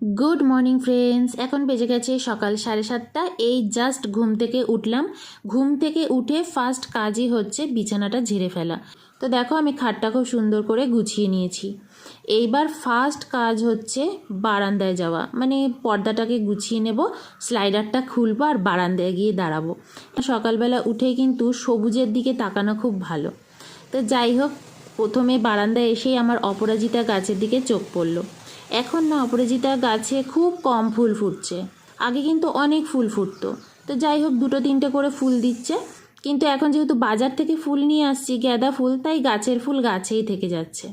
Good morning friends. এখন বেজে গেছে সকাল 7:30। এই জাস্ট ঘুম থেকে উঠলাম। ঘুম থেকে উঠে ফার্স্ট কাজই হচ্ছে বিছানাটা ঝেড়ে ফেলা। তো দেখো আমি খাটটা খুব সুন্দর করে গুছিয়ে নিয়েছি। এইবার ফার্স্ট কাজ হচ্ছে বারান্দায় যাওয়া, মানে পর্দাটাকে গুছিয়ে নেব, স্লাইডারটা খুলবো আর বারান্দায় গিয়ে দাঁড়াবো। সকালবেলা উঠেই কিন্তু সবুজের দিকে তাকানো খুব ভালো। তো যাই হোক, প্রথমে বারান্দায় এসেই আমার অপরাজিতা গাছের দিকে চোখ পড়লো। এখন না অপরাজিতা গাছে খুব কম ফুল ফুটছে, আগে কিন্তু অনেক ফুল ফুটতো। তো যাই হোক, 2-3টে করে ফুল দিচ্ছে, কিন্তু এখন যেহেতু বাজার থেকে ফুল নিয়ে আসছি গাঁদা ফুল, তাই গাছের ফুল গাছেই থেকে যাচ্ছে।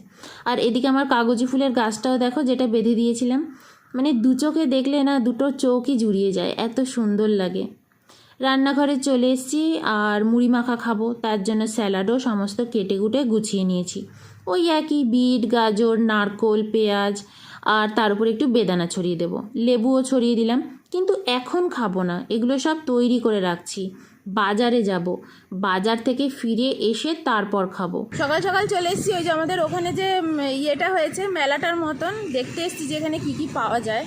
আর এদিকে আমার কাগজি ফুলের গাছটাও দেখো, যেটা বেঁধে দিয়েছিলাম, মানে দু চোখে দেখলে না দুটো চোখই জুড়িয়ে যায়, এত সুন্দর লাগে। রান্নাঘরে চলে এসেছি আর মুড়ি মাখা খাবো, তার জন্য স্যালাডও সমস্ত কেটে কুটে গুছিয়ে নিয়েছি। ওই একই বিট, গাজর, নারকোল, পেঁয়াজ, আর তার উপরে একটু বেদানা ছড়িয়ে দেবো, লেবুও ছড়িয়ে দিলাম। কিন্তু এখন খাবো না, এগুলো সব তৈরি করে রাখছি, বাজারে যাব, বাজার থেকে ফিরে এসে তারপর খাবো। সকাল সকাল চলে এসেছি, ওই যে আমাদের ওখানে যে ইয়েটা হয়েছে মেলাটার মতন, দেখতে এসেছি যেখানে কি কি পাওয়া যায়।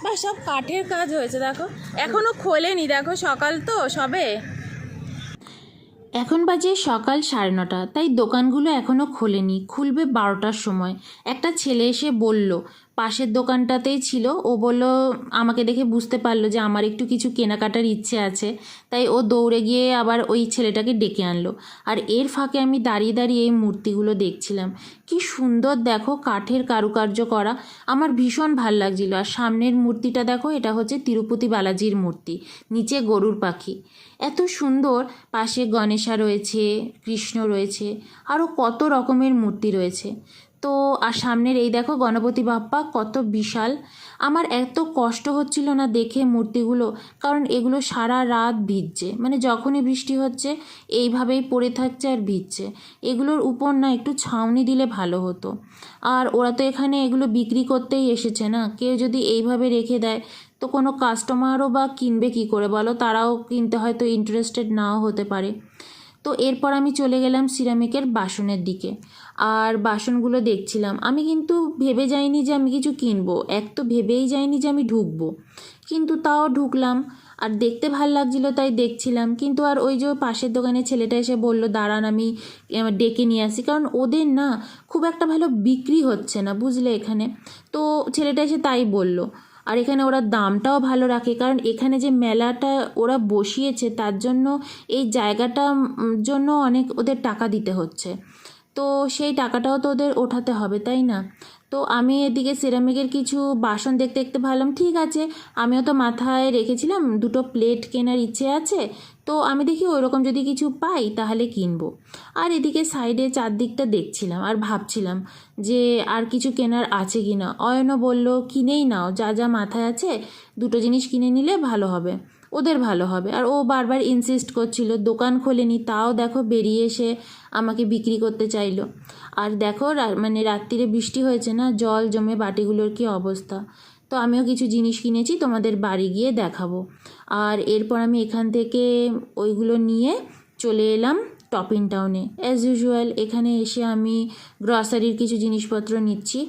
বা সব কাঠের কাজ হয়েছে দেখো, এখনো খোলেনি, দেখো সকাল তো সবে। এখন বাজে সকাল 9:30, তাই দোকানগুলো এখনও খোলেনি, খুলবে 12টার সময়। একটা ছেলে এসে বলল, পাশের দোকানটাতেই ছিল, ও বলল, আমাকে দেখে বুঝতে পারলো যে আমার একটু কিছু কেনাকাটার ইচ্ছে আছে, তাই ও দৌড়ে গিয়ে আবার ওই ছেলেটাকে ডেকে আনলো। আর এর ফাঁকে আমি দাঁড়িয়ে দাঁড়িয়ে এই মূর্তিগুলো দেখছিলাম, কি সুন্দর দেখো, কাঠের কারুকার্য করা, আমার ভীষণ ভাল লাগছিল। আর সামনের মূর্তিটা দেখো, এটা হচ্ছে তিরুপতি বালাজির মূর্তি, নিচে গরুর পাখি, এত সুন্দর। পাশে গণেশা রয়েছে, কৃষ্ণ রয়েছে, আরও কত রকমের মূর্তি রয়েছে। তো আর সামনের এই দেখো গণপতি বাপ্পা, কত বিশাল। আমার এত কষ্ট হচ্ছিল না দেখে মূর্তিগুলো, কারণ এগুলো সারা রাত ভিজছে, মানে যখনই বৃষ্টি হচ্ছে এইভাবেই পড়ে থাকছে আর ভিজছে। এগুলোর উপর না একটু ছাউনি দিলে ভালো হতো। আর ওরা তো এখানে এগুলো বিক্রি করতেই এসেছে না, কেউ যদি এইভাবে রেখে দেয় তো কোনো কাস্টমারও বা কিনবে কী করে বলো, তারাও কিনতে হয়তো ইন্টারেস্টেড নাও হতে পারে। তো এরপর আমি চলে গেলাম সিরামিকের বাসনের দিকে, আর বাসনগুলো দেখছিলাম। আমি কিন্তু ভেবে যাইনি যে আমি কিছু কিনবো, এক তো ভেবেই যাইনি যে আমি ঢুকবো, কিন্তু তাও ঢুকলাম। আর দেখতে ভাল লাগছিলো তাই দেখছিলাম, কিন্তু আর ওই যে পাশের দোকানে ছেলেটা এসে বললো, দাঁড়ান আমি ডেকে নিয়ে আসি, কারণ ওদের না খুব একটা ভালো বিক্রি হচ্ছে না বুঝলে এখানে। তো ছেলেটা এসে তাই বলল। আর এখানে ওরা দামটাও ভালো রাখে, কারণ এখানে যে মেলাটা ওরা বসিয়েছে তার জন্য এই জায়গাটা জন্য অনেক ওদের টাকা দিতে হচ্ছে, তো সেই টাকাটাও তো ওদের ওঠাতে হবে, তাই না? তো আমি এদিকে সিরামিকের কিছু বাসন দেখতে দেখতে ভাবলাম, ঠিক আছে, আমিও তো মাথায় রেখেছিলাম 2টো প্লেট কেনার ইচ্ছে আছে, তো আমি দেখি ওইরকম যদি কিছু পাই তাহলে কিনবো। আর এদিকে সাইডে চারদিকটা দেখছিলাম আর ভাবছিলাম যে আর কিছু কেনার আছে কি না। অয়নও বলল, কিনেই নাও, যা যা মাথায় আছে 2টো জিনিস কিনে নিলে ভালো হবে, ওদের ভালো হবে। আর ও বারবার ইনসিস্ট করছিল, দোকান খোলেনি তাও দেখো বেরিয়ে এসে আমাকে বিক্রি করতে চাইলো। আর দেখো মানে রাত্রিরে বৃষ্টি হয়েছে না, জল জমে বাটিগুলোর কি অবস্থা। তো আমিও কিছু জিনিস কিনেছি, তোমাদের বাড়ি গিয়ে দেখাবো। আর এরপর আমি এখান থেকে ওইগুলো নিয়ে চলে এলাম টপিন টাউনে। অ্যাজ ইউজুয়াল এখানে এসে আমি গ্রসারির কিছু জিনিসপত্র নিচ্ছি,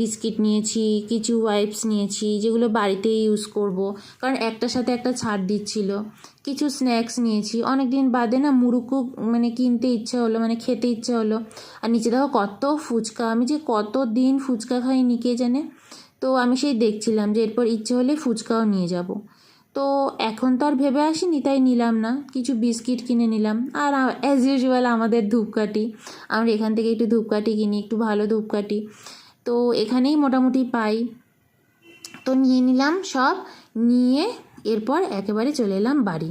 বিস্কিট নিয়েছি, কিছু ওয়াইপস নিয়েছি যেগুলো বাড়িতেই ইউজ করব, কারণ একটার সাথে একটা ছাড় দিচ্ছিল। কিছু স্ন্যাক্স নিয়েছি, অনেক দিন বাদে না মুড়ুকু মানে কিনতে ইচ্ছে হলো, মানে খেতে ইচ্ছে হলো। আর নিচে দেখো কত ফুচকা, আমি যে কত দিন ফুচকা খাইনি কে জানে। তো আমি সেই দেখছিলাম যে এরপর ইচ্ছে হলে ফুচকাও নিয়ে যাব। তো এখন তো আর ভেবে আসিনি তাই নিলাম না, কিছু বিস্কিট কিনে নিলাম। আর অ্যাজ ইউজুয়াল আমাদের ধূপকাঠি, আমরা এখান থেকে একটু ধূপকাঠি কিনি, একটু ভালো ধূপকাঠি তো এখানেই মোটামুটি পাই। তো নিয়ে নিলাম সব, নিয়ে এরপর একেবারে চলে এলাম বাড়ি।